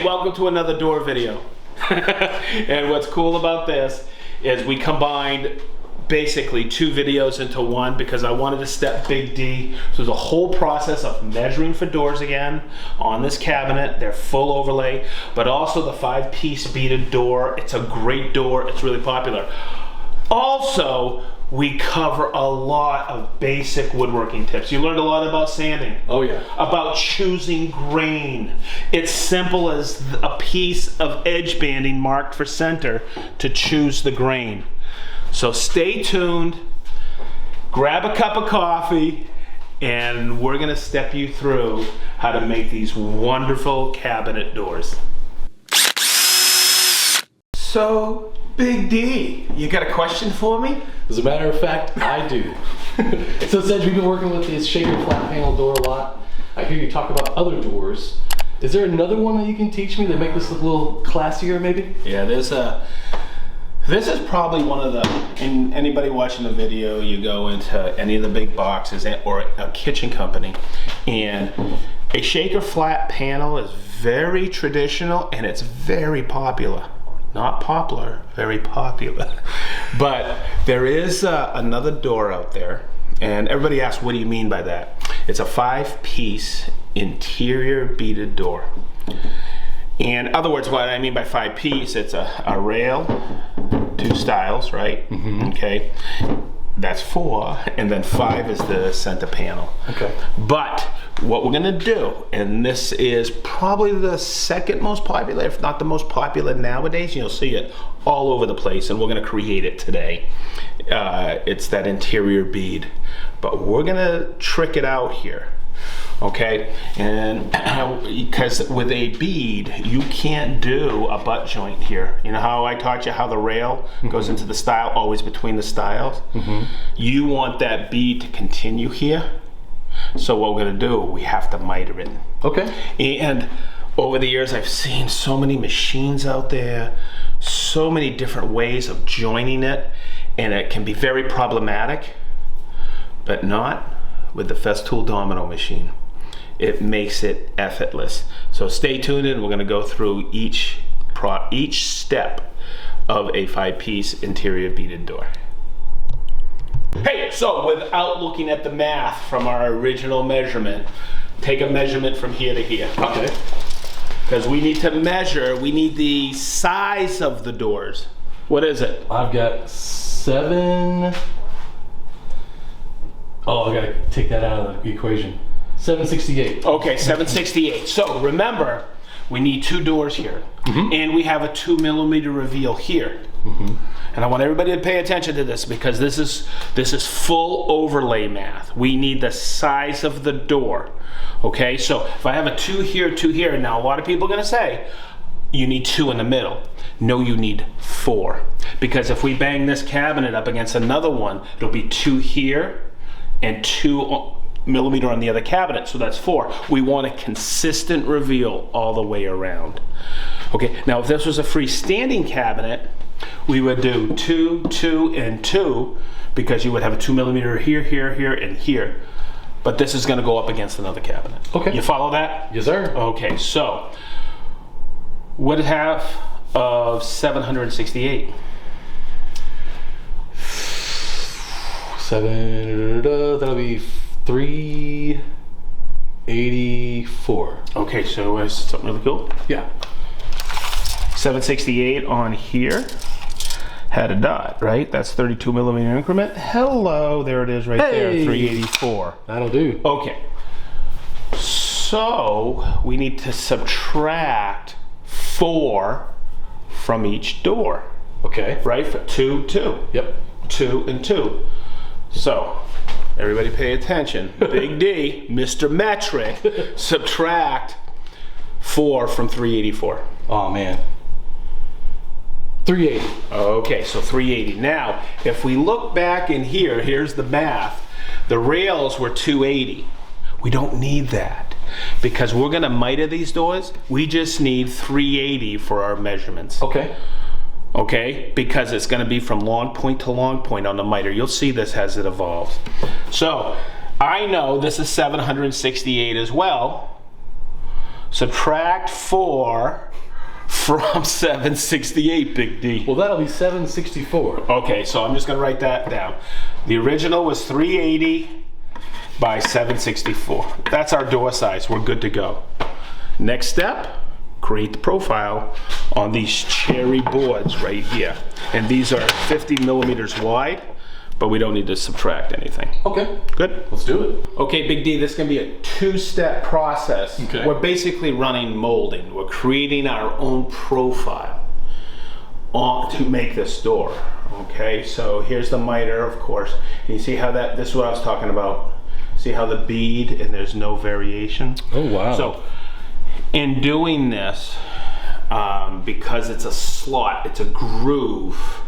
welcome to another door video. And what's cool about this is we combined basically 2 videos into one because I wanted to step Big D. So there's a whole process of measuring for doors again on this cabinet. They're full overlay, but also the 5-piece beaded door. It's a great door. It's really popular. Also, we cover a lot of basic woodworking tips. You learned a lot about sanding. Oh yeah. About choosing grain. It's simple as a piece of edge banding marked for center to choose the grain. So stay tuned, grab a cup of coffee, and we're gonna step you through how to make these wonderful cabinet doors. So, Big D, you got a question for me? As a matter of fact, I do. So Sedge, we've been working with this shaker flat panel door a lot. I hear you talk about other doors. Is there another one that you can teach me that make this look a little classier maybe? Yeah, this is probably one of the, and anybody watching the video, you go into any of the big boxes or a kitchen company, and a shaker flat panel is very traditional and it's very popular. Not popular, very popular. But there is another door out there, and everybody asks, what do you mean by that? It's a 5-piece interior beaded door. And in other words, what I mean by 5-piece, it's a rail, 2 stiles, right? Mm-hmm. Okay, that's 4, and then 5 is the center panel. Okay. But what we're gonna do, and this is probably the second most popular, if not the most popular nowadays, you'll see it all over the place, and we're gonna create it today. It's that interior bead, but we're gonna trick it out here. Okay, and because with a bead, you can't do a butt joint here. You know how I taught you how the rail goes into the stile, always between the stiles? Mm-hmm. You want that bead to continue here. So what we're gonna do, we have to miter it. Okay. And over the years, I've seen so many machines out there, so many different ways of joining it, and it can be very problematic, but not with the SedgeTool domino machine. It makes it effortless. So stay tuned in. We're going to go through each step of a 5-piece interior beaded door. Hey, so without looking at the math from our original measurement, take a measurement from here to here. Okay. Because we need to measure, we need the size of the doors. What is it? I've got 7. Oh, I gotta take that out of the equation. 768. Okay, 768. So remember, we need 2 doors here, and we have a 2mm reveal here. And I want everybody to pay attention to this because this is full overlay math. We need the size of the door. Okay, so if I have a 2 here, 2 here, now a lot of people are gonna say, you need 2 in the middle. No, you need 4. Because if we bang this cabinet up against another one, it'll be 2 here and 2mm on the other cabinet, so that's 4. We want a consistent reveal all the way around. Okay, now if this was a freestanding cabinet, we would do 2, 2, and 2, because you would have a 2mm here, here, here, and here. But this is gonna go up against another cabinet. Okay. You follow that? Yes, sir. Okay, so what half of 768? 7, that'll be 384. Okay, so it's something really cool. Yeah. 768 on here had a dot, right? That's 32mm increment. Hello, there it is right there, 384. That'll do. Okay, so we need to subtract 4 from each door. Okay. Right, for 2, 2. Yep. 2 and 2. So, everybody pay attention. Big D, Mr. Metric, subtract 4 from 384. Oh man. 380. Okay, so 380. Now, if we look back in here, here's the math. The rails were 280. We don't need that because we're gonna miter these doors. We just need 380 for our measurements. Okay. Okay, because it's going to be from long point to long point on the miter. You'll see this as it evolves. So I know this is 768 as well. Subtract 4 from 768, Big D. Well, that'll be 764. Okay, so I'm just gonna write that down. The original was 380 by 764. That's our door size. We're good to go. Next step, create the profile on these cherry boards right here. And these are 50 millimeters wide, but we don't need to subtract anything. Okay. Good? Let's do it. Okay, Big D, this is gonna be a two-step process. Okay. We're basically running molding. We're creating our own profile to make this door. Okay, so here's the miter, of course. You see how this is what I was talking about. See how the bead and there's no variation? Oh, wow. So in doing this, because it's a slot, it's a groove,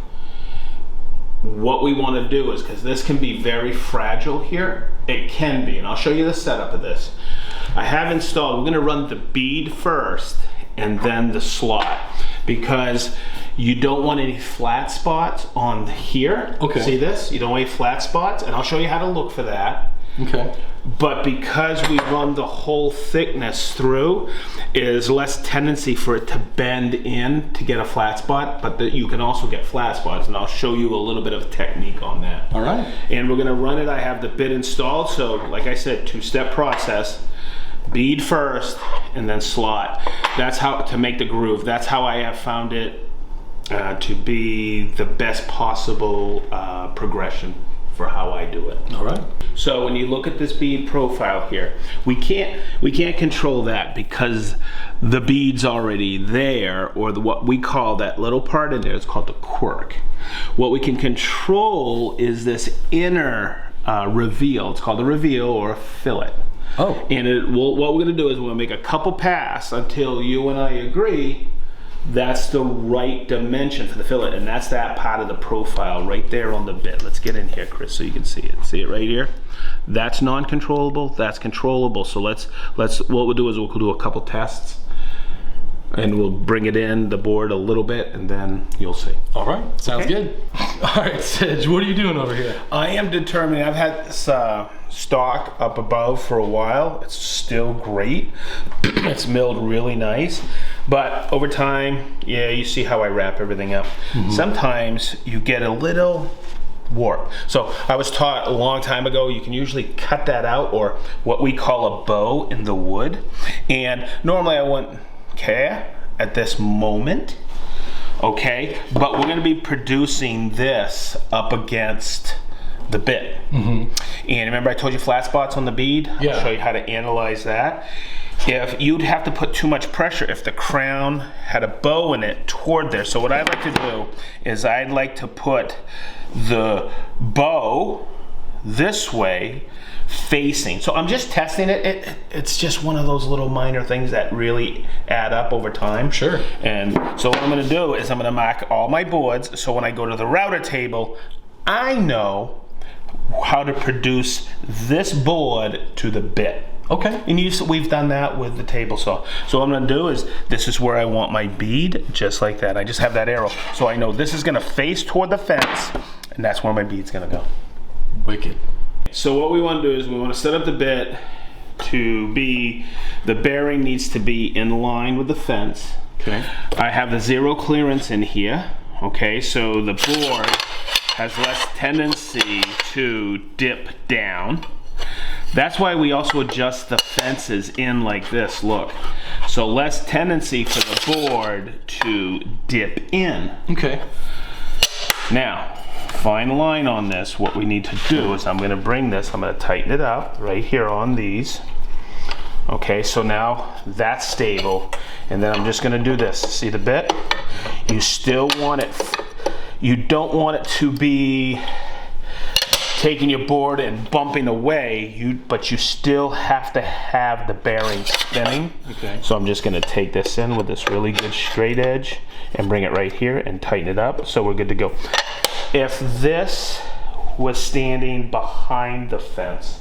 what we want to do is, because this can be very fragile here, it can be, and I'll show you the setup of this. I have installed, we're going to run the bead first and then the slot, because you don't want any flat spots on here. Okay. See this? You don't want any flat spots, and I'll show you how to look for that. Okay. But because we run the whole thickness through, is less tendency for it to bend in to get a flat spot, but you can also get flat spots, and I'll show you a little bit of technique on that. All right. And we're gonna run it, I have the bit installed, so like I said, two-step process. Bead first, and then slot. That's how, to make the groove, that's how I have found it to be the best possible progression for how I do it. All right. So when you look at this bead profile here, we can't control that because the bead's already there, or what we call that little part in there is called the quirk. What we can control is this inner reveal. It's called a reveal or a fillet. Oh. And what we're gonna do is we're gonna make a couple passes until you and I agree that's the right dimension for the fillet, and that's that part of the profile right there on the bit. Let's get in here, Chris, so you can see it. See it right here? That's non-controllable, that's controllable. So let's what we'll do is we'll do a couple tests, and we'll bring it in the board a little bit, and then you'll see. All right. Sounds Okay. good. All right, Sedge, what are you doing over here? I am determined. I've had this stock up above for a while. It's still great. It's milled really nice. But over time, yeah, you see how I wrap everything up. Sometimes you get a little warp. So I was taught a long time ago, you can usually cut that out, or what we call a bow in the wood. And normally I wouldn't care at this moment. Okay, but we're gonna be producing this up against the bit. And remember I told you flat spots on the bead? Yeah. I'll show you how to analyze that. If you'd have to put too much pressure if the crown had a bow in it toward there. So what I'd like to do is I'd like to put the bow this way facing. So I'm just testing it. It's just one of those little minor things that really add up over time. Sure. And so what I'm gonna do is I'm gonna mark all my boards, so when I go to the router table, I know how to produce this board to the bit. Okay. And we've done that with the table saw. So what I'm gonna do is, this is where I want my bead, just like that. I just have that arrow. So I know this is gonna face toward the fence, and that's where my bead's gonna go. Wicked. So what we wanna do is we wanna set up the bit to be, the bearing needs to be in line with the fence. Okay. I have the zero clearance in here. Okay, so the board has less tendency to dip down. That's why we also adjust the fences in like this, look. So less tendency for the board to dip in. Okay. Now, fine line on this, what we need to do is I'm gonna bring this, I'm gonna tighten it up right here on these. Okay, so now that's stable. And then I'm just gonna do this. See the bit? You still want it, you don't want it to be taking your board and bumping away, but you still have to have the bearing spinning. Okay. So I'm just gonna take this in with this really good straight edge and bring it right here and tighten it up, so we're good to go. If this was standing behind the fence,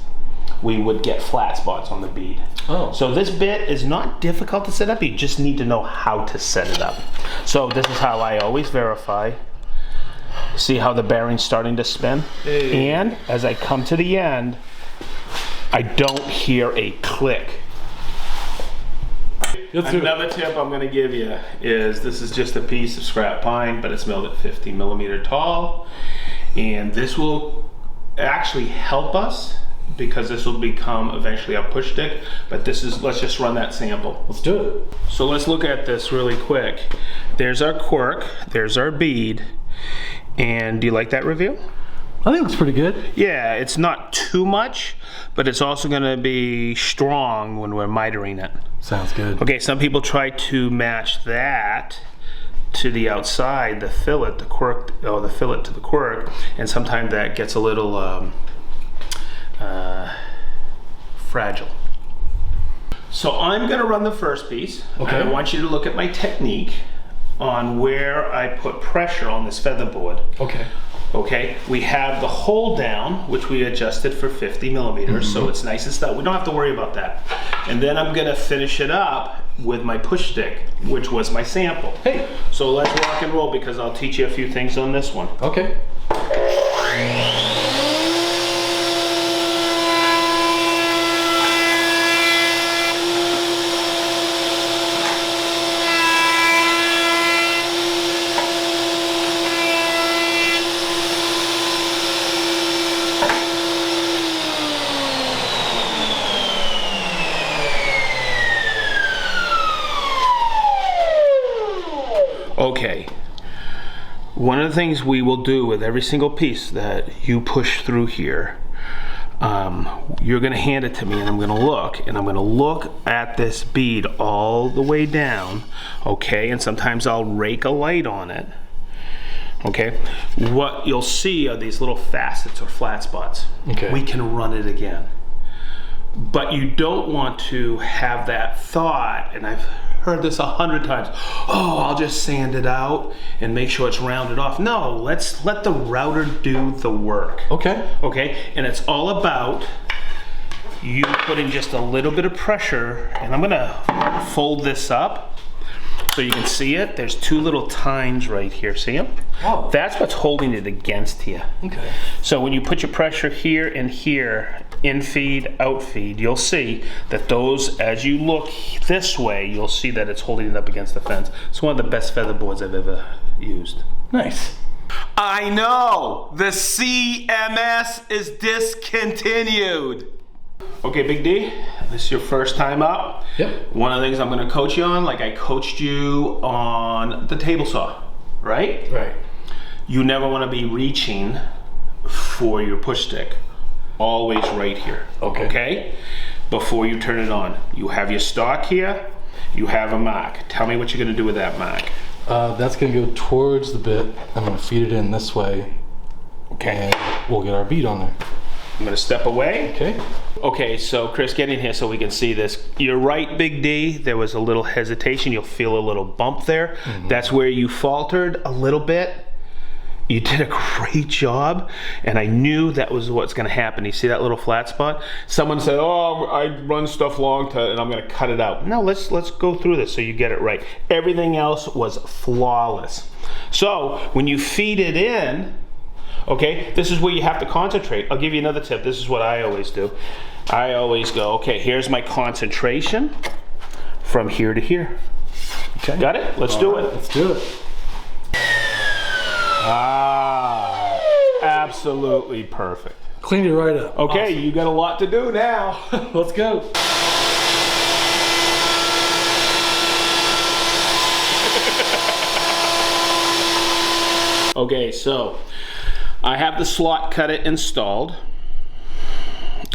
we would get flat spots on the bead. Oh. So this bit is not difficult to set up, you just need to know how to set it up. So this is how I always verify. See how the bearing's starting to spin? Hey. And as I come to the end, I don't hear a click. Another tip I'm going to give you is this is just a piece of scrap pine, but it's milled at 50 millimeter tall. And this will actually help us because this will become eventually a push stick. But this is, let's just run that sample. Let's do it. So let's look at this really quick. There's our cork, there's our bead. And do you like that reveal? I think it looks pretty good. Yeah, it's not too much, but it's also going to be strong when we're mitering it. Sounds good. Okay, some people try to match that to the outside, the fillet, the quirk, or the fillet to the quirk, and sometimes that gets a little fragile. So I'm going to run the first piece. Okay. I want you to look at my technique on where I put pressure on this feather board. Okay. Okay, we have the hold down, which we adjusted for 50 millimeters, so it's nice and stout. We don't have to worry about that. And then I'm gonna finish it up with my push stick, which was my sample. Hey. So let's rock and roll because I'll teach you a few things on this one. Okay. Okay, one of the things we will do with every single piece that you push through here, you're gonna hand it to me and I'm gonna look at this bead all the way down, okay? And sometimes I'll rake a light on it, okay? What you'll see are these little facets or flat spots. Okay. We can run it again. But you don't want to have that thought, and I've heard this 100 times, oh, I'll just sand it out and make sure it's rounded off. No, let's let the router do the work. Okay. Okay, and it's all about you putting just a little bit of pressure, and I'm gonna fold this up so you can see it. There's two little tines right here, see them? Oh. That's what's holding it against here. Okay. So when you put your pressure here and here, in feed, out feed, you'll see that those, as you look this way, you'll see that it's holding it up against the fence. It's one of the best feather boards I've ever used. Nice. I know, the CMS is discontinued. Okay, Big D, this is your first time up. Yep. One of the things I'm gonna coach you on, like I coached you on the table saw, right? Right. You never wanna be reaching for your push stick. Always right here, Okay. okay? Before you turn it on. You have your stock here, you have a mark. Tell me what you're gonna do with that mark. That's gonna go towards the bit. I'm gonna feed it in this way. Okay. And we'll get our bead on there. I'm gonna step away. Okay. Okay, so Chris, get in here so we can see this. You're right, Big D, there was a little hesitation. You'll feel a little bump there. That's where you faltered a little bit. You did a great job, and I knew that was what's gonna happen. You see that little flat spot? Someone said, oh, I run stuff long and I'm gonna cut it out. No, let's go through this so you get it right. Everything else was flawless. So, when you feed it in, okay, this is where you have to concentrate. I'll give you another tip. This is what I always do. I always go, okay, here's my concentration from here to here. Okay. Got it? Let's do it. Let's do it. Ah, absolutely perfect. Cleaned it right up. Okay, Awesome. You got a lot to do now. Let's go. Okay, so I have the slot cutter installed.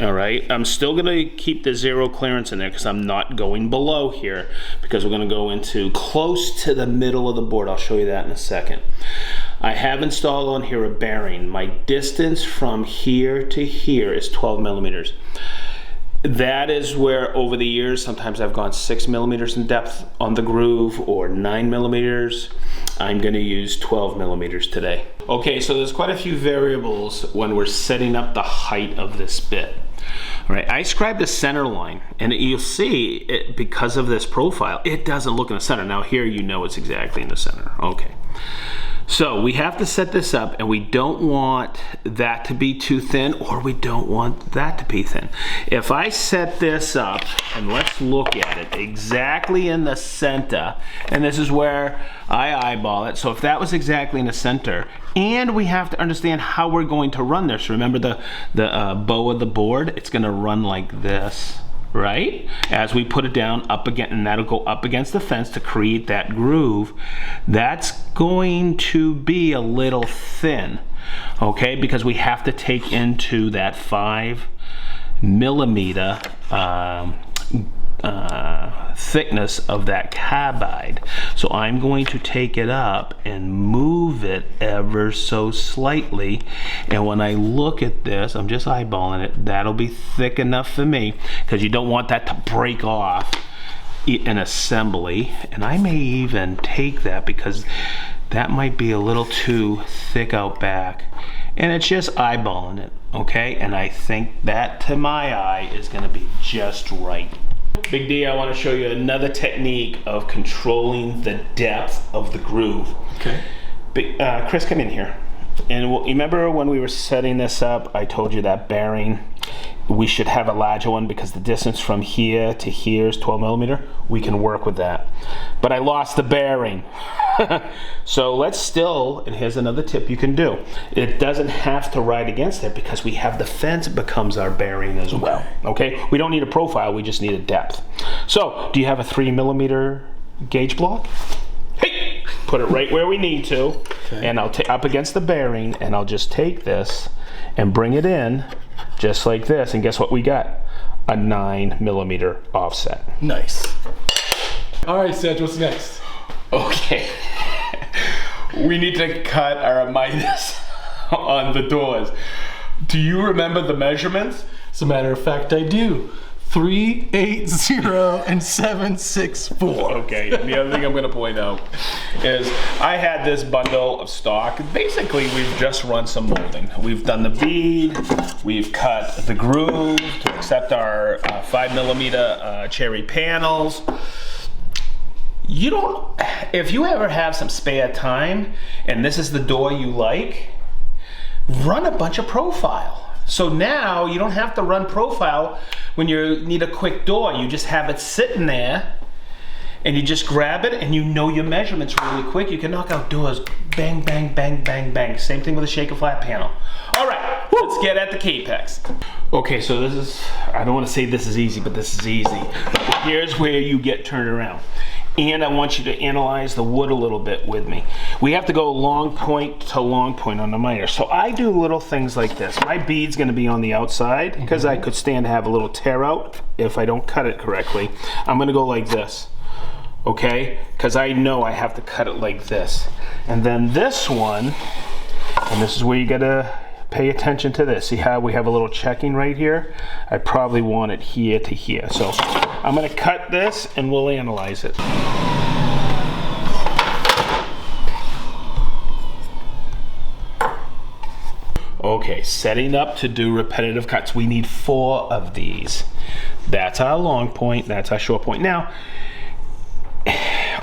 All right, I'm still gonna keep the zero clearance in there because I'm not going below here because we're gonna go into close to the middle of the board. I'll show you that in a second. I have installed on here a bearing. My distance from here to here is 12 millimeters. That is where over the years, sometimes I've gone 6 millimeters in depth on the groove or 9 millimeters. I'm gonna use 12 millimeters today. Okay, so there's quite a few variables when we're setting up the height of this bit. All right, I scribed a center line, and you'll see it, because of this profile, it doesn't look in the center. Now here you know it's exactly in the center, okay. So we have to set this up, and we don't want that to be too thin, or we don't want that to be thin. If I set this up, and let's look at it exactly in the center, and this is where I eyeball it. So if that was exactly in the center, and we have to understand how we're going to run this. Remember the bow of the board? It's going to run like this, right? As we put it down up again, and that'll go up against the fence to create that groove. That's going to be a little thin, okay? Because we have to take into that 5mm thickness of that carbide. So I'm going to take it up and move it ever so slightly, and when I look at this, I'm just eyeballing it, that'll be thick enough for me, because you don't want that to break off in assembly. And I may even take that, because that might be a little too thick out back, and it's just eyeballing it, okay? And I think that to my eye is going to be just right. Big D, I want to show you another technique of controlling the depth of the groove. Okay. Chris, come in here. And remember when we were setting this up, I told you that bearing, we should have a larger one because the distance from here to here is 12mm. We can work with that. But I lost the bearing. So let's still, and here's another tip you can do. It doesn't have to ride against it, because we have the fence becomes our bearing as well. Okay? We don't need a profile, we just need a depth. So, do you have a 3mm gauge block? Hey! Put it right where we need to. Okay. And I'll take up against the bearing, and I'll just take this and bring it in just like this, and guess what we got? A 9mm offset. Nice. All right, Sedge, what's next? Okay. We need to cut our mitres on the doors. Do you remember the measurements? As a matter of fact, I do. 380 and 764. Okay, the other thing I'm going to point out is I had this bundle of stock. Basically, we've just run some molding. We've done the bead, we've cut the groove to accept our 5mm cherry panels. You don't, if you ever have some spare time and this is the door you like, run a bunch of profile. So now you don't have to run profile when you need a quick door. You just have it sitting there and you just grab it, and you know your measurements really quick. You can knock out doors, bang, bang, bang, bang, bang. Same thing with a shaker flat panel. All right, let's get at the capex. Okay, so this is, I don't want to say this is easy, but this is easy. Here's where you get turned around. And I want you to analyze the wood a little bit with me. We have to go long point to long point on the miter. So I do little things like this. My bead's gonna be on the outside, because I could stand to have a little tear out if I don't cut it correctly. I'm gonna go like this, okay? Because I know I have to cut it like this. And then this one, and this is where you gotta pay attention to this. See how we have a little checking right here? I probably want it here to here. So I'm gonna cut this and we'll analyze it. Okay, setting up to do repetitive cuts. We need 4 of these. That's our long point, that's our short point. Now,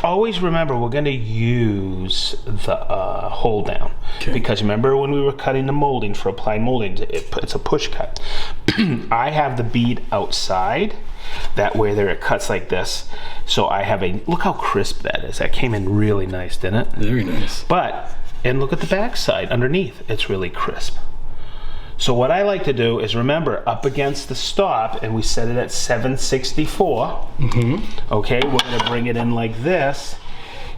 always remember we're going to use the hold down, because remember when we were cutting the molding for applied molding, it's a push cut. I have the bead outside, that way there it cuts like this. So I have a, look how crisp that is. That came in really nice, didn't it? Very nice. But, and look at the back side underneath, it's really crisp. So what I like to do is, remember, up against the stop, and we set it at 764. Okay, we're gonna bring it in like this,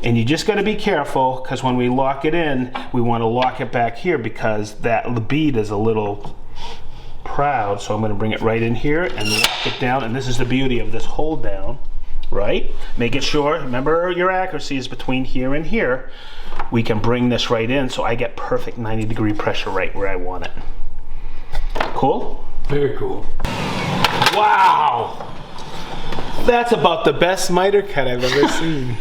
and you just gotta be careful, because when we lock it in, we wanna lock it back here, because the bead is a little proud. So I'm gonna bring it right in here and lock it down, and this is the beauty of this hold down, right? Making sure, remember your accuracy is between here and here. We can bring this right in, so I get perfect 90-degree pressure right where I want it. Cool? Very cool. Wow! That's about the best miter cut I've ever seen.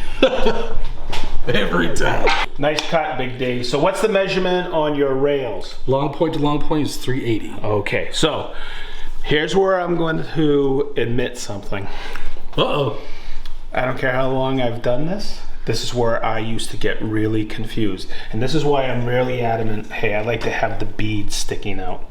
Every time. Nice cut, Big D. So what's the measurement on your rails? Long point to long point is 380. Okay, so here's where I'm going to admit something. Uh-oh. I don't care how long I've done this. This is where I used to get really confused. And this is why I'm really adamant, hey, I like to have the beads sticking out.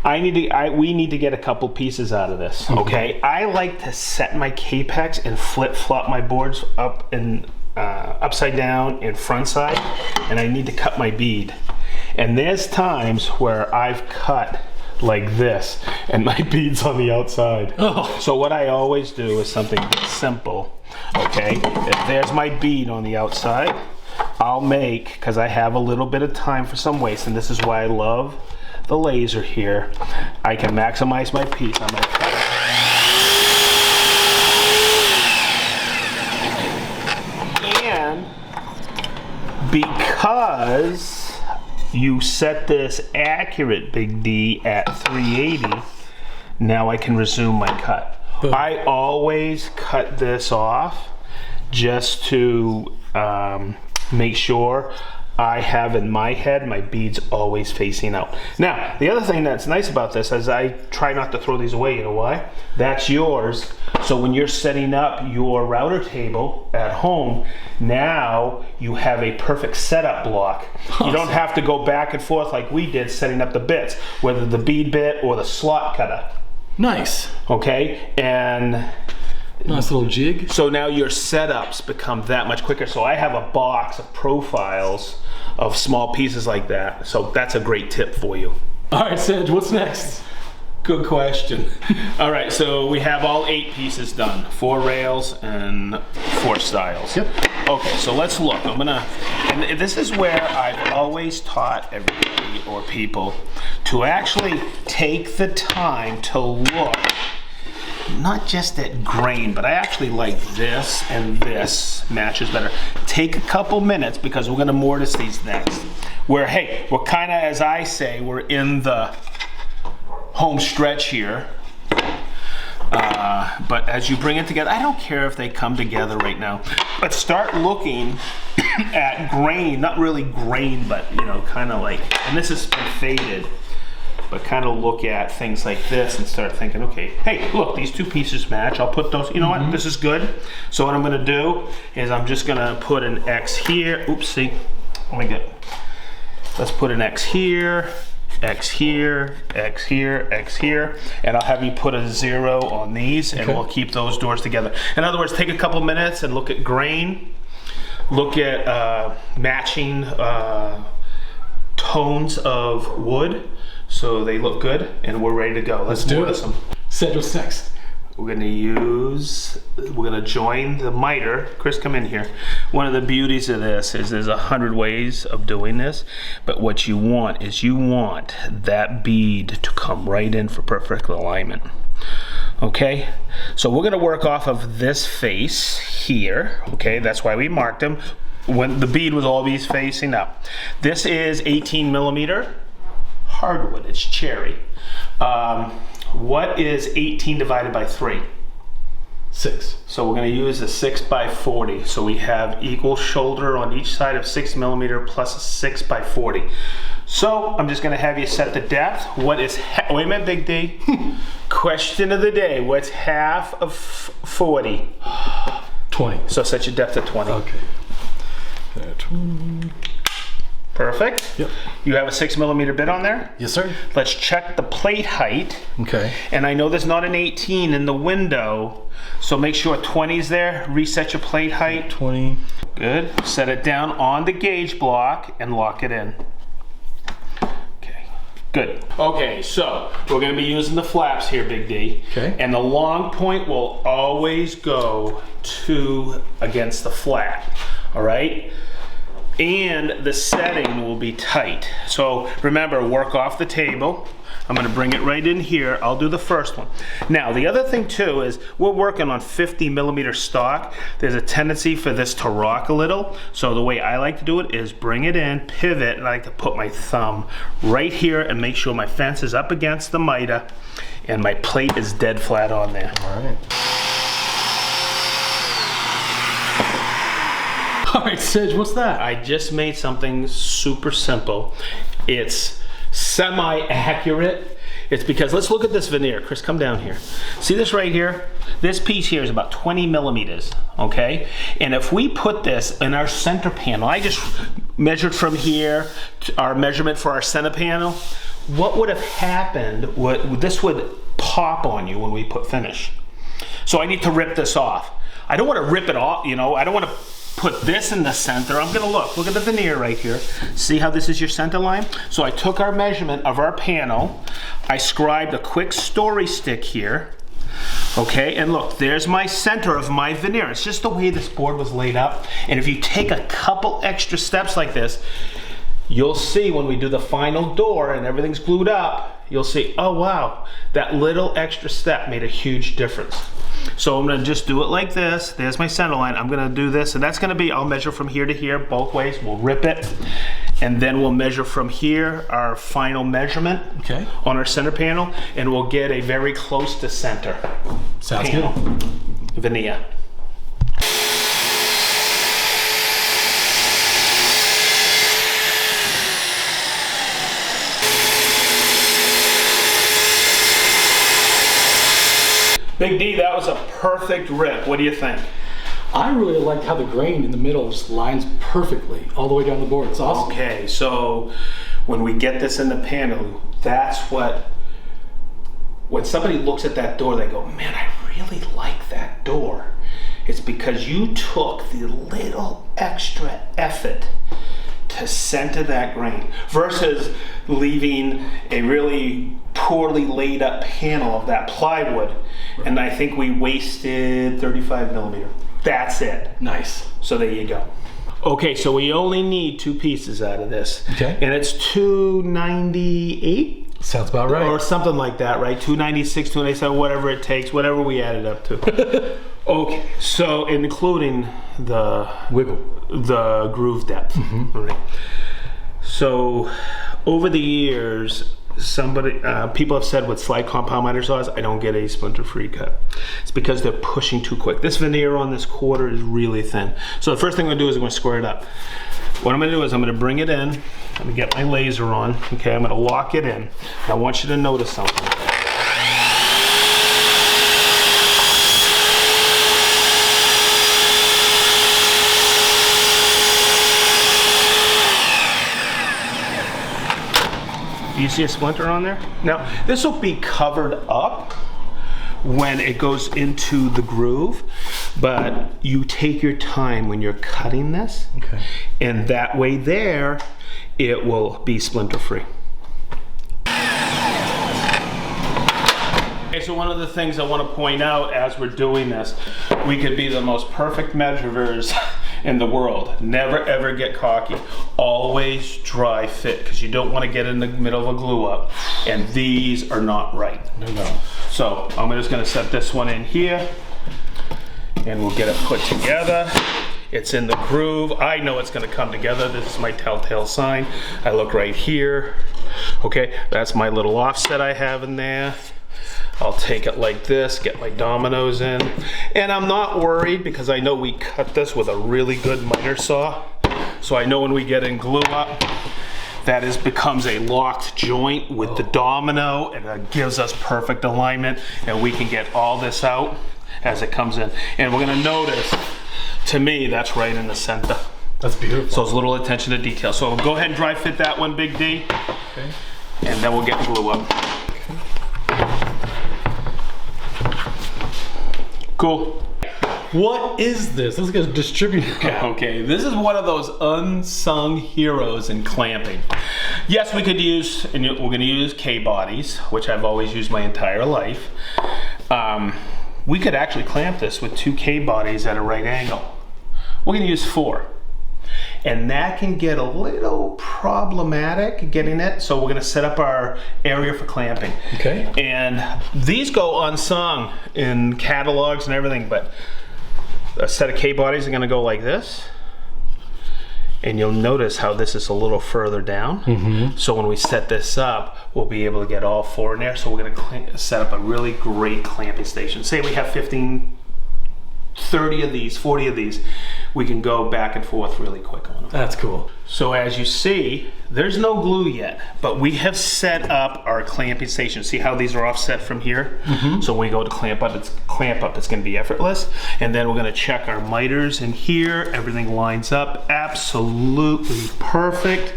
We need to get a couple pieces out of this, okay? I like to set my Capex and flip-flop my boards up and upside down and front side, and I need to cut my bead. And there's times where I've cut like this and my bead's on the outside. Oh. So what I always do is something simple, okay? If there's my bead on the outside, I'll make, because I have a little bit of time for some waste, and this is why I love the laser here, I can maximize my piece. I'm gonna cut it. And because you set this accurate, Big D, at 380, now I can resume my cut. Boom. I always cut this off just to make sure I have in my head my beads always facing out. Now, the other thing that's nice about this is I try not to throw these away. You know why? That's yours. So when you're setting up your router table at home, now you have a perfect setup block. Awesome. You don't have to go back and forth like we did setting up the bits, whether the bead bit or the slot cutter. Nice. Okay, and nice little jig. so now your setups become that much quicker. So I have a box of profiles of small pieces like that. So that's a great tip for you. All right, Sedge, what's next? Good question. All right, so we have all 8 pieces done. 4 rails and 4 styles. Yep. Okay, so let's look. And this is where I've always taught everybody or people to actually take the time to look not just at grain, but I actually like this and this matches better. Take a couple minutes because we're gonna mortise these next. Where, hey, we're kinda, as I say, we're in the home stretch here. But as you bring it together, I don't care if they come together right now, but start looking at grain, not really grain, but you know, kinda like, and this has been faded, but kind of look at things like this and start thinking, okay, hey, look, these 2 pieces match. I'll put those, you know what, this is good. So what I'm gonna do is I'm just gonna put an X here. Oopsie, let me get, let's put an X here, X here, X here, X here, and I'll have you put a 0 on these, and we'll keep those doors together. In other words, take a couple minutes and look at grain, look at matching tones of wood, so they look good, and we're ready to go. Let's do it. Sedge, what's next? We're gonna join the miter. Chris, come in here. One of the beauties of this is there's 100 ways of doing this, but what you want is you want that bead to come right in for perfect alignment. Okay, so we're gonna work off of this face here. Okay, that's why we marked them. When the bead was always facing up. This is 18mm hardwood, it's cherry. What is 18 divided by 3? 6. So we're going to use a 6x40. So we have equal shoulder on each side of 6mm plus a 6x40. So I'm just going to have you set the depth. What is, wait a minute, Big D. Question of the day, what's half of 40? 20. So set your depth at 20. Okay. Perfect. Yep. You have a 6mm bit on there? Yes, sir. Let's check the plate height. Okay. And I know there's not an 18 in the window, so make sure 20 is there. Reset your plate height. 20. Good. Set it down on the gauge block and lock it in. Okay. Good. Okay, so we're going to be using the flaps here, Big D. Okay. And the long point will always go against the flat. All right? And the setting will be tight. So remember, work off the table. I'm gonna bring it right in here. I'll do the first one. Now, the other thing too is we're working on 50mm stock. There's a tendency for this to rock a little. So the way I like to do it is bring it in, pivot, and I like to put my thumb right here and make sure my fence is up against the miter and my plate is dead flat on there. All right. All right, Sedge, what's that? I just made something super simple. It's semi-accurate. It's because, let's look at this veneer. Chris, come down here. See this right here? This piece here is about 20 millimeters, okay? And if we put this in our center panel, I just measured from here to our measurement for our center panel. What would have happened, this would pop on you when we put finish. So I need to rip this off. I don't want to rip it off, you know, I don't want to put this in the center. I'm gonna look at the veneer right here. See how this is your center line? So I took our measurement of our panel, I scribed a quick story stick here, okay, and look, there's my center of my veneer. It's just the way this board was laid up. And if you take a couple extra steps like this, you'll see when we do the final door and everything's glued up, you'll see, oh wow, that little extra step made a huge difference. So I'm gonna just do it like this. There's my center line. I'm gonna do this, and that's gonna be, I'll measure from here to here, both ways. We'll rip it, and then we'll measure from here, our final measurement on our center panel, and we'll get a very close to center Sounds panel good. veneer. Big D, that was a perfect rip. What do you think? I really liked how the grain in the middle just lines perfectly all the way down the board. It's awesome. Okay, so when we get this in the panel, that's what, when somebody looks at that door, they go, man, I really like that door. It's because you took the little extra effort to center that grain versus leaving a really poorly laid up panel of that plywood. Right. And I think we wasted 35 millimeter. That's it. Nice. So there you go. Okay, so we only need 2 pieces out of this. Okay. And it's 298? Sounds about right. Or something like that, right? 296, 297, whatever it takes, whatever we add it up to. Okay, so including the wiggle, the groove depth. Right. So over the years, people have said with slide compound miter saws, I don't get a splinter-free cut. It's because they're pushing too quick. This veneer on this quarter is really thin. So the first thing I'm gonna do is I'm gonna square it up. What I'm gonna do is I'm gonna bring it in, I'm gonna get my laser on, okay, I'm gonna lock it in. I want you to notice something. Do you see a splinter on there? Now, this will be covered up when it goes into the groove, but you take your time when you're cutting this, and that way there, it will be splinter free. Okay, so one of the things I want to point out as we're doing this, we could be the most perfect measurers in the world. Never ever get cocky. Always dry fit, because you don't want to get in the middle of a glue up, and these are not right. No. So I'm just going to set this one in here, and we'll get it put together. It's in the groove. I know it's going to come together. This is my telltale sign. I look right here. Okay, that's my little offset I have in there. I'll take it like this, get my dominoes in, and I'm not worried because I know we cut this with a really good miter saw. So I know when we get in glue up, that becomes a locked joint with the domino, and it gives us perfect alignment, and we can get all this out as it comes in. And we're gonna notice, to me, that's right in the center. That's beautiful. So it's a little attention to detail. So we'll go ahead and dry fit that one, Big D. Okay. And then we'll get glue up. Cool. What is this? This is like a distributor cap. Okay, this is one of those unsung heroes in clamping. Yes, we could use, and we're gonna use K-bodies, which I've always used my entire life. We could actually clamp this with 2 K-bodies at a right angle. We're gonna use 4. And that can get a little problematic getting it, so we're gonna set up our area for clamping. Okay. And these go unsung in catalogs and everything, but a set of K-bodies are gonna go like this. And you'll notice how this is a little further down. So when we set this up, we'll be able to get all 4 in there. So we're gonna set up a really great clamping station. Say we have 15 30 of these, 40 of these, we can go back and forth really quick on them. That's cool. So as you see, there's no glue yet, but we have set up our clamping station. See how these are offset from here? So when we go to clamp up, it's gonna be effortless. And then we're gonna check our miters in here. Everything lines up absolutely perfect.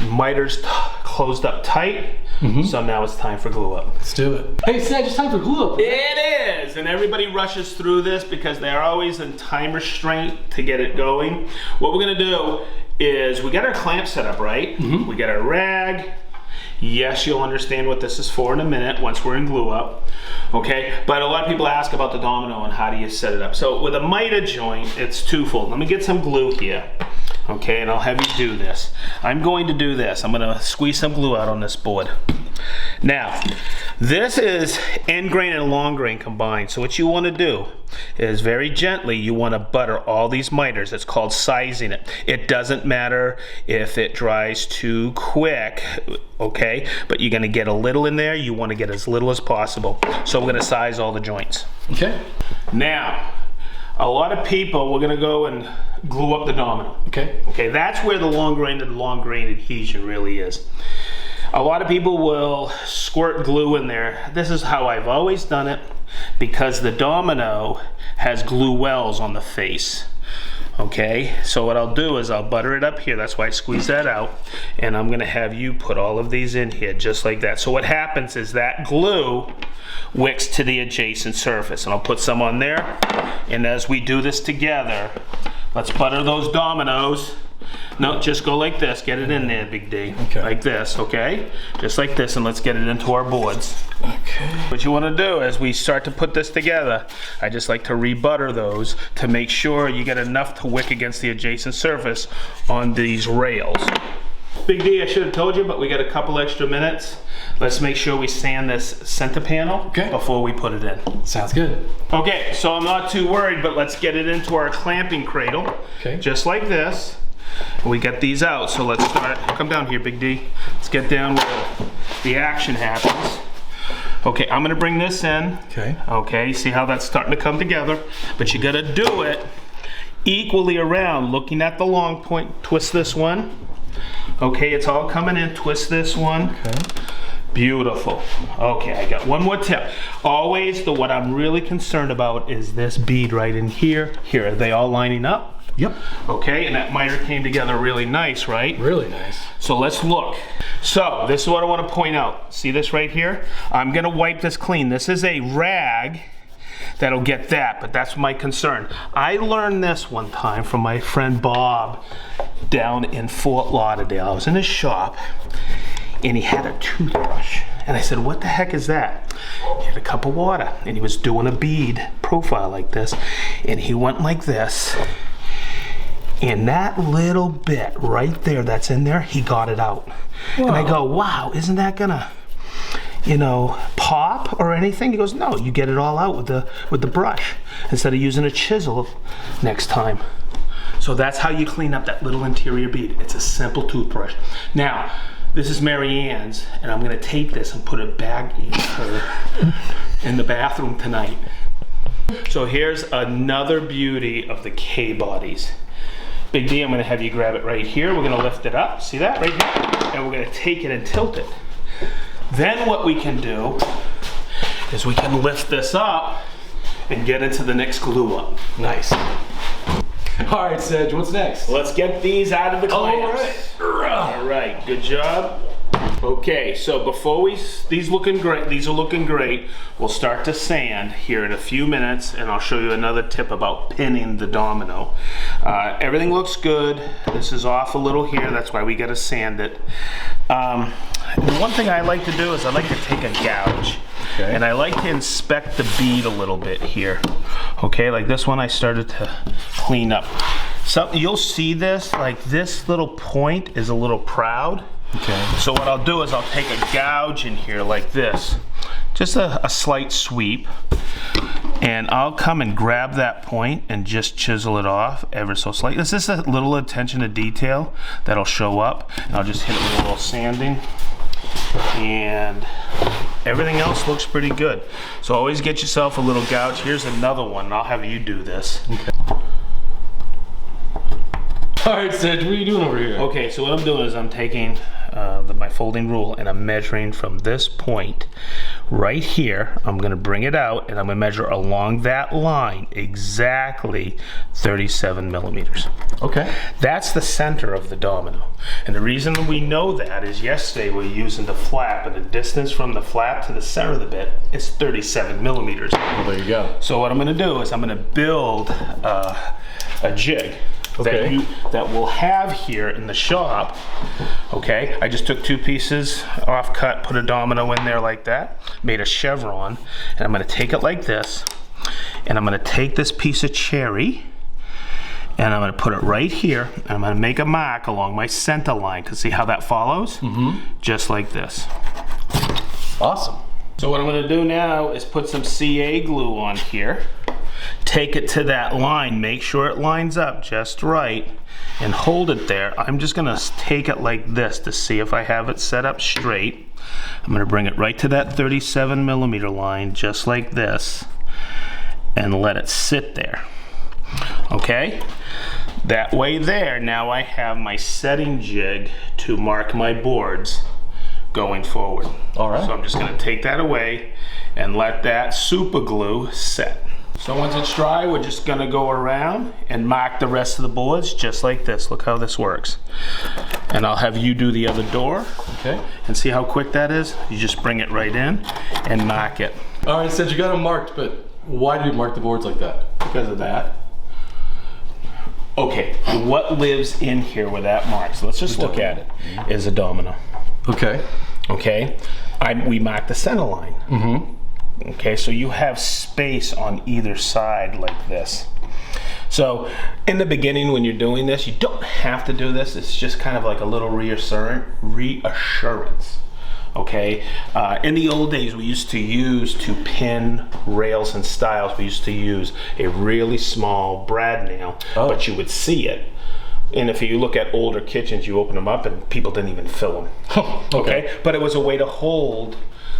Miters closed up tight. So now it's time for glue up. Let's do it. Hey, Sedge, it's time for glue up. It is, and everybody rushes through this because they're always in time restraint to get it going. What we're gonna do is we got our clamp set up, right? We got our rag. Yes, you'll understand what this is for in a minute once we're in glue up, okay? But a lot of people ask about the domino and how do you set it up. So with a mitered joint, it's twofold. Let me get some glue here. Okay, and I'll have you do this. I'm going to do this. I'm gonna squeeze some glue out on this board. Now, this is end grain and long grain combined. So what you wanna do is very gently, you wanna butter all these miters. It's called sizing it. It doesn't matter if it dries too quick, okay? But you're gonna get a little in there. You wanna get as little as possible. So we're gonna size all the joints. Okay. Now, a lot of people, we're gonna go and glue up the domino. Okay. Okay, that's where the long grain adhesion really is. A lot of people will squirt glue in there. This is how I've always done it because the domino has glue wells on the face. Okay, so what I'll do is I'll butter it up here. That's why I squeeze that out. And I'm gonna have you put all of these in here just like that. So what happens is that glue wicks to the adjacent surface. And I'll put some on there. And as we do this together, let's butter those dominoes. No, just go like this. Get it in there, Big D. Okay. Like this, okay? Just like this, and let's get it into our boards. Okay. What you want to do as we start to put this together, I just like to re-butter those to make sure you get enough to wick against the adjacent surface on these rails. Big D, I should have told you, but we got a couple extra minutes. Let's make sure we sand this center panel before we put it in. Sounds good. Okay, so I'm not too worried, but let's get it into our clamping cradle. Okay. Just like this. We get these out, so let's start. Come down here, Big D. Let's get down where the action happens. Okay, I'm gonna bring this in. Okay. Okay, see how that's starting to come together? But you gotta do it equally around, looking at the long point. Twist this one. Okay, it's all coming in. Twist this one. Okay. Beautiful. Okay, I got one more tip. Always, what I'm really concerned about is this bead right in here. Here, are they all lining up? Yep. Okay, and that miter came together really nice, right? Really nice. So let's look. So this is what I want to point out. See this right here? I'm gonna wipe this clean. This is a rag that'll get that, but that's my concern. I learned this one time from my friend Bob down in Fort Lauderdale. I was in his shop and he had a toothbrush. And I said, what the heck is that? He had a cup of water and he was doing a bead profile like this. And he went like this. And that little bit right there that's in there, he got it out. Whoa. And I go, wow, isn't that gonna, you know, pop or anything? He goes, no, you get it all out with the brush instead of using a chisel next time. So that's how you clean up that little interior bead. It's a simple toothbrush. Now, this is Mary Ann's, and I'm gonna take this and put it back in her in the bathroom tonight. So here's another beauty of the K-bodies. Big D, I'm gonna have you grab it right here. We're gonna lift it up, see that right here? And we're gonna take it and tilt it. Then what we can do is we can lift this up and get into the next glue up. Nice. All right, Sedge, what's next? Let's get these out of the clamps. All right, good job. Okay, so before these are looking great. We'll start to sand here in a few minutes, and I'll show you another tip about pinning the domino. Everything looks good. This is off a little here, that's why we gotta sand it. One thing I like to do is I like to take a gouge. Okay. And I like to inspect the bead a little bit here. Okay, like this one I started to clean up. So you'll see this, like this little point is a little proud. Okay. So what I'll do is I'll take a gouge in here like this. Just a slight sweep. And I'll come and grab that point and just chisel it off ever so slightly. This is a little attention to detail that'll show up. And I'll just hit it with a little sanding. And everything else looks pretty good. So always get yourself a little gouge. Here's another one. I'll have you do this. Okay. All right, Sedge, what are you doing over here? Okay, so what I'm doing is I'm taking my folding rule and I'm measuring from this point right here. I'm gonna bring it out and I'm gonna measure along that line exactly 37 millimeters. Okay. That's the center of the domino. And the reason we know that is yesterday we were using the flap, and the distance from the flap to the center of the bit is 37 millimeters. Well, there you go. So what I'm gonna do is I'm gonna build a jig. Okay. That we'll have here in the shop. Okay, I just took 2 pieces off cut, put a domino in there like that, made a chevron, and I'm gonna take it like this, and I'm gonna take this piece of cherry, and I'm gonna put it right here, and I'm gonna make a mark along my center line, cause see how that follows? Mm-hmm. Just like this. Awesome. So what I'm gonna do now is put some CA glue on here. Take it to that line, make sure it lines up just right, and hold it there. I'm just gonna take it like this to see if I have it set up straight. I'm gonna bring it right to that 37 millimeter line, just like this, and let it sit there. Okay? That way there, now I have my setting jig to mark my boards going forward. All right. So I'm just gonna take that away and let that super glue set. So once it's dry, we're just gonna go around and mark the rest of the boards just like this. Look how this works. And I'll have you do the other door. Okay. And see how quick that is? You just bring it right in and mark it. All right, Sedge, you got them marked, but why do you mark the boards like that? Because of that. Okay, what lives in here where that marks? Let's just look at it. Is a domino. Okay. Okay, we mark the center line. Mm-hmm. Okay, so you have space on either side like this. So in the beginning when you're doing this, you don't have to do this. It's just kind of like a little reassurance. Okay, in the old days we used to use to pin rails and stiles, we used to use a really small brad nail, but you would see it. And if you look at older kitchens, you open them up and people didn't even fill them. Okay, but it was a way to hold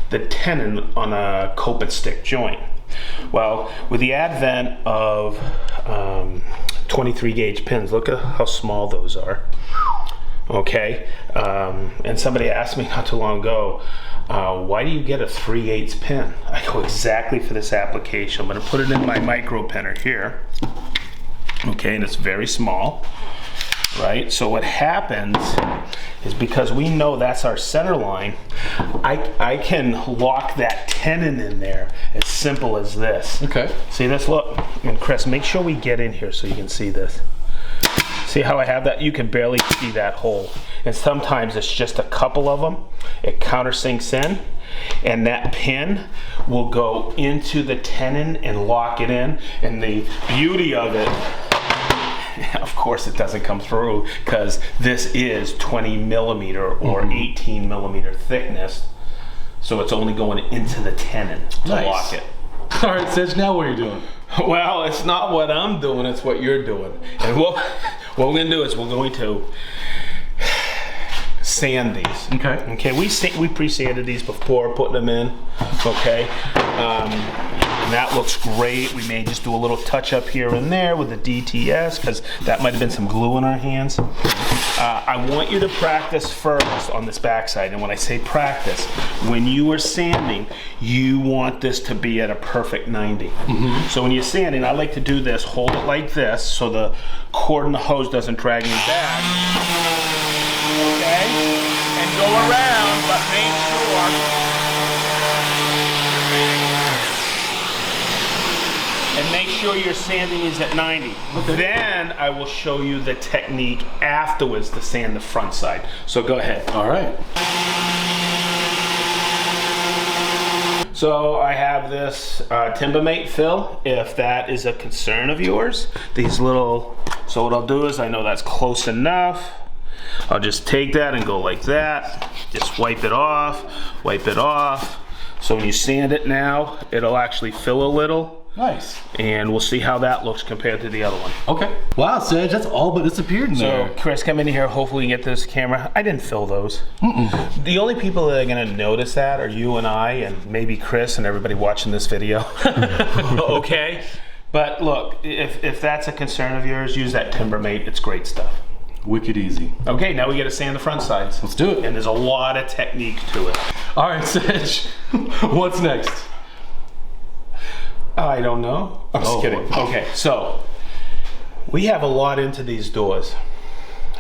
the tenon on a cope and stick joint. Well, with the advent of 23 gauge pins, look at how small those are. Okay, and somebody asked me not too long ago, why do you get a 3/8 pin? I go, exactly for this application. I'm gonna put it in my micro pinner here. Okay, and it's very small, right? So what happens is, because we know that's our center line, I can lock that tenon in there as simple as this. Okay. See this? Look, and Chris, make sure we get in here so you can see this. See how I have that? You can barely see that hole. And sometimes it's just a couple of them. It countersinks in, and that pin will go into the tenon and lock it in. And the beauty of it, of course it doesn't come through because this is 20 millimeter or 18 millimeter thickness. So it's only going into the tenon to lock it. All right, Sedge, now what are you doing? Well, it's not what I'm doing, it's what you're doing. And what we're gonna do is we're going to sand these. Okay. Okay, we pre-sanded these before putting them in. Okay. And that looks great. We may just do a little touch up here and there with the DTS because that might have been some glue in our hands. I want you to practice first on this backside. And when I say practice, when you are sanding, you want this to be at a perfect 90. Mm-hmm. So when you're sanding, I like to do this, hold it like this so the cord and the hose doesn't drag me back. Okay? And go around, but make sure your sanding is at 90. Okay. Then I will show you the technique afterwards to sand the front side. So go ahead. All right. So I have this Timbermate fill, if that is a concern of yours. These little, so what I'll do is, I know that's close enough. I'll just take that and go like that. Just wipe it off, wipe it off. So when you sand it now, it'll actually fill a little. Nice. And we'll see how that looks compared to the other one. Okay. Wow, Sedge, that's all but disappeared in there. So, Chris, come in here. Hopefully you get this camera. I didn't fill those. The only people that are going to notice that are you and I and maybe Chris and everybody watching this video. Okay? But look, if that's a concern of yours, use that Timbermate. It's great stuff. Wicked easy. Okay, now we got to sand the front sides. Let's do it. And there's a lot of technique to it. All right, Sedge, what's next? I don't know. I'm just kidding. Okay, so we have a lot into these doors.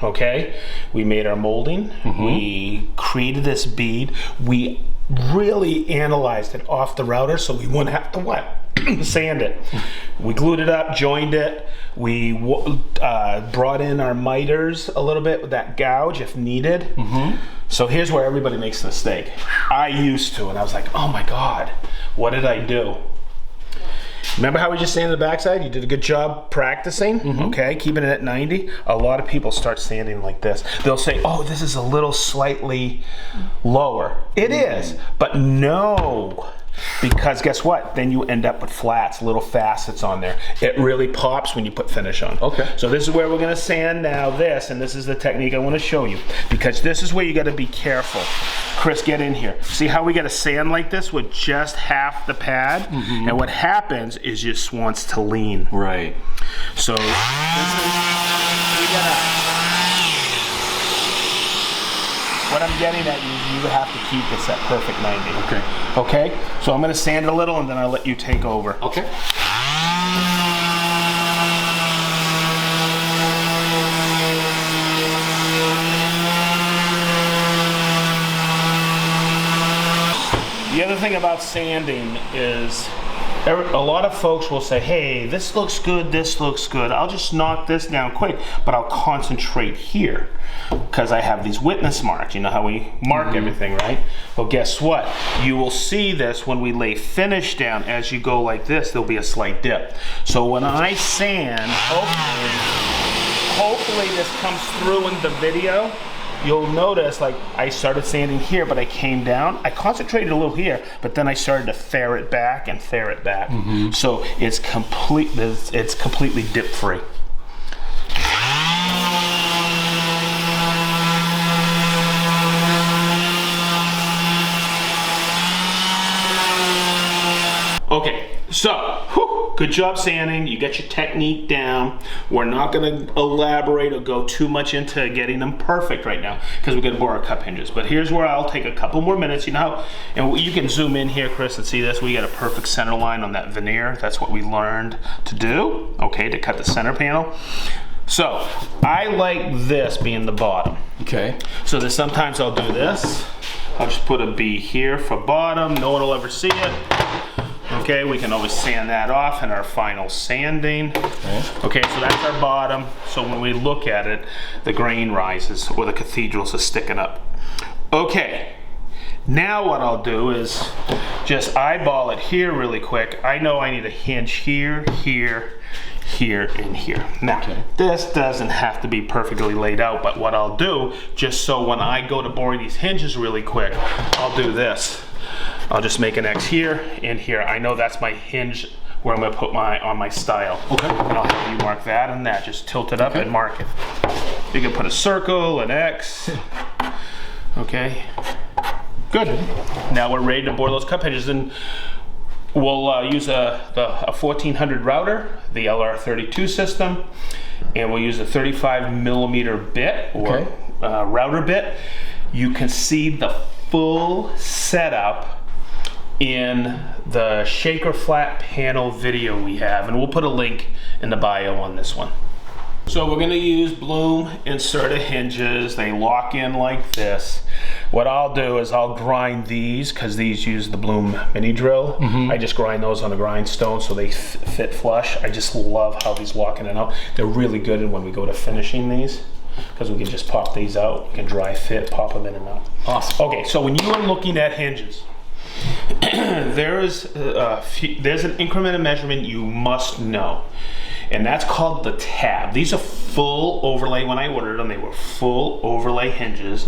Okay, we made our molding. We created this bead. We really analyzed it off the router so we wouldn't have to sand it. We glued it up, joined it. We brought in our miters a little bit with that gouge if needed. So here's where everybody makes a mistake. I used to, and I was like, oh my God, what did I do? Remember how we just sanded the backside? You did a good job practicing, okay, keeping it at 90. A lot of people start sanding like this. They'll say, oh, this is a little slightly lower. It is, but no. Because guess what? Then you end up with flats, little facets on there. It really pops when you put finish on. Okay. So this is where we're gonna sand now this, and this is the technique I wanna show you. Because this is where you gotta be careful. Chris, get in here. See how we gotta sand like this with just half the pad? And what happens is it just wants to lean. Right. So this is, we gotta, what I'm getting at, you have to keep this at perfect 90. Okay. Okay? So I'm gonna sand it a little and then I'll let you take over. Okay. The other thing about sanding is a lot of folks will say, hey, this looks good, this looks good. I'll just knock this down quick, but I'll concentrate here because I have these witness marks. You know how we mark everything, right? Well, guess what? You will see this when we lay finish down. As you go like this, there'll be a slight dip. So when I sand, hopefully this comes through in the video. You'll notice, like, I started sanding here, but I came down. I concentrated a little here, but then I started to ferret back and ferret back. So it's completely dip free. Okay, so good job sanding. You got your technique down. We're not going to elaborate or go too much into getting them perfect right now because we're going to bore our cup hinges. But here's where I'll take a couple more minutes. You know, and you can zoom in here, Chris, and see this. We got a perfect center line on that veneer. That's what we learned to do. Okay, to cut the center panel. So I like this being the bottom. Okay. So that sometimes I'll do this. I'll just put a B here for bottom. No one will ever see it. Okay, we can always sand that off in our final sanding. Okay, so that's our bottom. So when we look at it, the grain rises or the cathedrals are sticking up. Okay, now what I'll do is just eyeball it here really quick. I know I need a hinge here, here, here, and here. Now, this doesn't have to be perfectly laid out, but what I'll do, just so when I go to bore these hinges really quick, I'll do this. I'll just make an X here and here. I know that's my hinge where I'm gonna put on my style. Okay. And I'll have you mark that and that. Just tilt it up and mark it. You can put a circle, an X. Okay. Good. Now we're ready to bore those cup hinges, and we'll use a 1400 router, the LR32 system, and we'll use a 35mm bit or router bit. You can see the full setup in the shaker flat panel video we have, and we'll put a link in the bio on this one. So we're going to use Bloom inserta hinges. They lock in like this. What I'll do is I'll grind these, because these use the Bloom mini drill. I just grind those on a grindstone so they fit flush. I just love how these lock in and out. They're really good when we go to finishing these, because we can just pop these out. We can dry fit, pop them in and out. Awesome. Okay, so when you are looking at hinges, there's an increment of measurement you must know. and that's called the tab. These are full overlay. When I ordered them, they were full overlay hinges.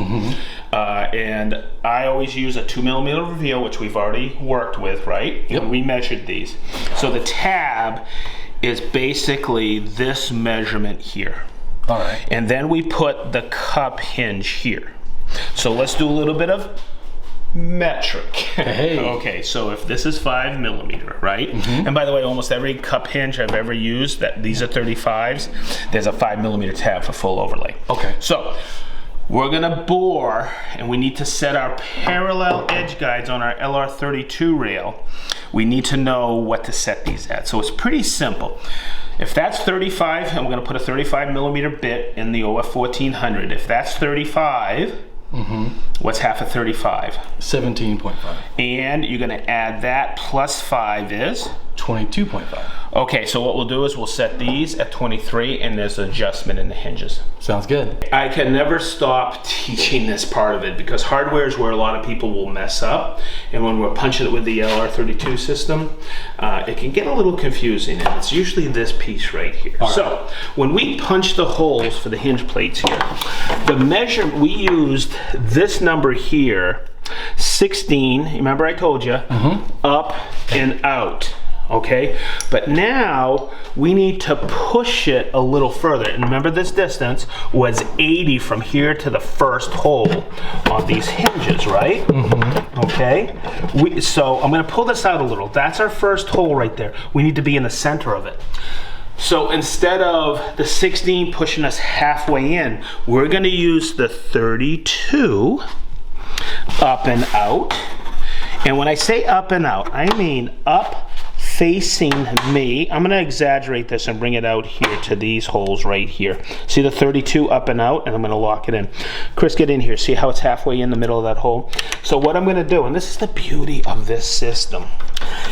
And I always use a 2mm reveal, which we've already worked with, right? Yep. We measured these. So the tab is basically this measurement here. All right. And then we put the cup hinge here. So let's do a little bit of metric. Hey. Okay, so if this is 5mm, right? And by the way, almost every cup hinge I've ever used, that these are 35s, there's a 5mm tab for full overlay. Okay. So we're gonna bore, and we need to set our parallel edge guides on our LR32 rail. We need to know what to set these at. So it's pretty simple. If that's 35, and we're gonna put a 35mm bit in the OF 1400. If that's 35, what's half of 35? 17.5. And you're gonna add that plus 5 is? 22.5. Okay, so what we'll do is we'll set these at 23, and there's an adjustment in the hinges. Sounds good. I can never stop teaching this part of it because hardware is where a lot of people will mess up. And when we're punching it with the LR32 system, it can get a little confusing. And it's usually this piece right here. So when we punch the holes for the hinge plates here, the measure, we used this number here, 16, remember I told you, up and out. Okay, but now we need to push it a little further. And remember, this distance was 80 from here to the first hole on these hinges, right? Okay, so I'm gonna pull this out a little. That's our first hole right there. We need to be in the center of it. So instead of the 16 pushing us halfway in, we're gonna use the 32 up and out. And when I say up and out, I mean up facing me. I'm gonna exaggerate this and bring it out here to these holes right here. See the 32 up and out, and I'm gonna lock it in. Chris, get in here. See how it's halfway in the middle of that hole? So what I'm gonna do, and this is the beauty of this system.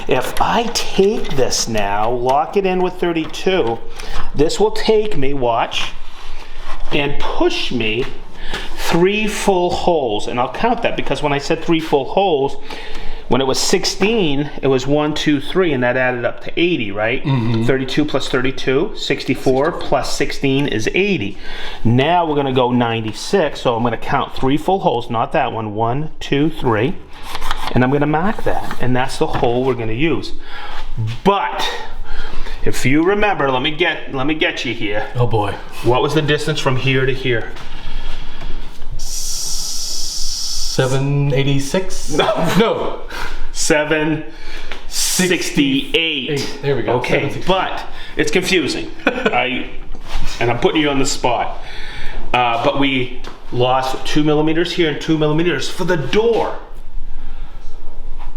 If I take this now, lock it in with 32, this will take me, watch, and push me 3 full holes. And I'll count that because when I said 3 full holes, when it was 16, it was 1, 2, 3, and that added up to 80, right? 32 plus 32, 64 plus 16 is 80. Now we're gonna go 96, so I'm gonna count 3 full holes, not that one, 1, 2, 3, and I'm gonna mark that, and that's the hole we're gonna use. But if you remember, let me get you here. Oh boy. What was the distance from here to here? 786? No. 768. There we go. Okay, but it's confusing. And I'm putting you on the spot. But we lost 2mm here and 2mm for the door.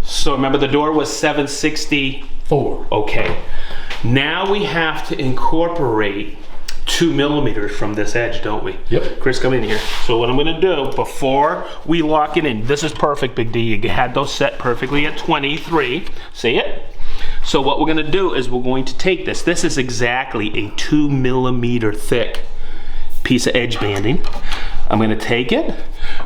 So remember, the door was 764. Okay. Now we have to incorporate 2mm from this edge, don't we? Yep. Chris, come in here. So what I'm gonna do, before we lock it in, this is perfect, Big D. You had those set perfectly at 23. See it? So what we're gonna do is we're going to take this. This is exactly a 2mm thick piece of edge banding. I'm gonna take it,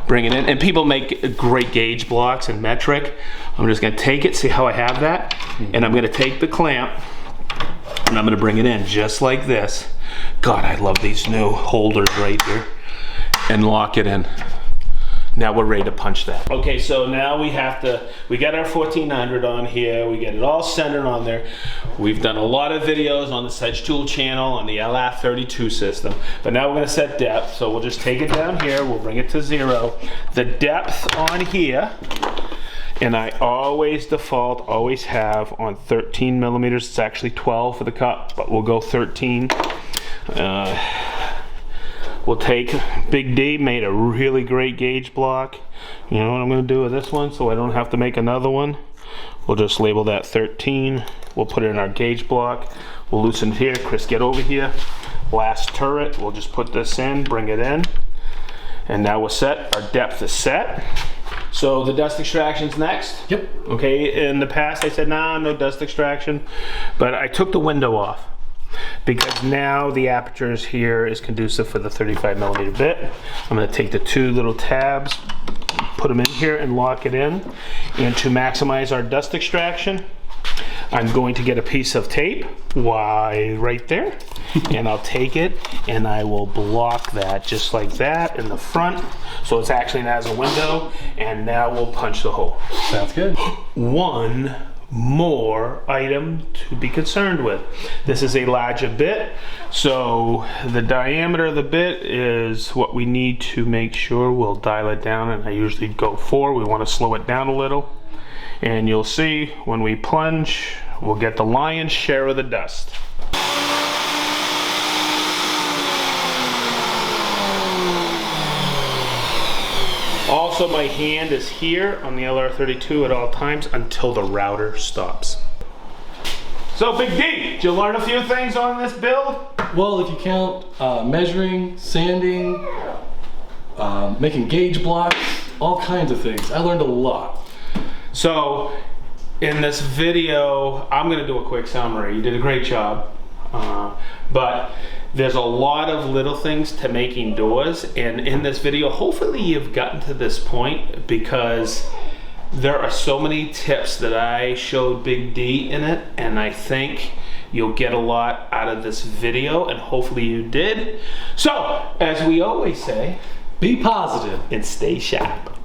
bring it in, and people make great gauge blocks and metric. I'm just gonna take it, see how I have that? And I'm gonna take the clamp, and I'm gonna bring it in just like this. God, I love these new holders right here. And lock it in. Now we're ready to punch that. Okay, so now we got our 1400 on here. We get it all centered on there. We've done a lot of videos on the SedgeTool channel on the LR32 system. But now we're gonna set depth. So we'll just take it down here. We'll bring it to 0. The depth on here, and I always have on 13mm. It's actually 12 for the cup, but we'll go 13. We'll take Big D, made a really great gauge block. You know what I'm gonna do with this one so I don't have to make another one? We'll just label that 13. We'll put it in our gauge block. We'll loosen it here. Chris, get over here. Last turret, we'll just put this in, bring it in. And now we're set, our depth is set. So the dust extraction's next. Yep. Okay, in the past I said, nah, no dust extraction. But I took the window off, because now the apertures here is conducive for the 35mm bit. I'm going to take the 2 little tabs, put them in here and lock it in. And to maximize our dust extraction, I'm going to get a piece of tape, right there, and I'll take it and I will block that just like that in the front, so it's actually has a window, and now we'll punch the hole. Sounds good. One more item to be concerned with. This is a larger bit, so the diameter of the bit is what we need to make sure. We'll dial it down, and I usually go 4. We want to slow it down a little, and you'll see when we plunge, we'll get the lion's share of the dust. Also, my hand is here on the LR32 at all times until the router stops. So, Big D, did you learn a few things on this build? Well, if you count measuring, sanding, making gauge blocks, all kinds of things. I learned a lot. So, in this video, I'm going to do a quick summary. You did a great job. But there's a lot of little things to making doors, and in this video, hopefully you've gotten to this point, because there are so many tips that I showed Big D in it, and I think you'll get a lot out of this video, and hopefully you did. So, as we always say, be positive and stay sharp.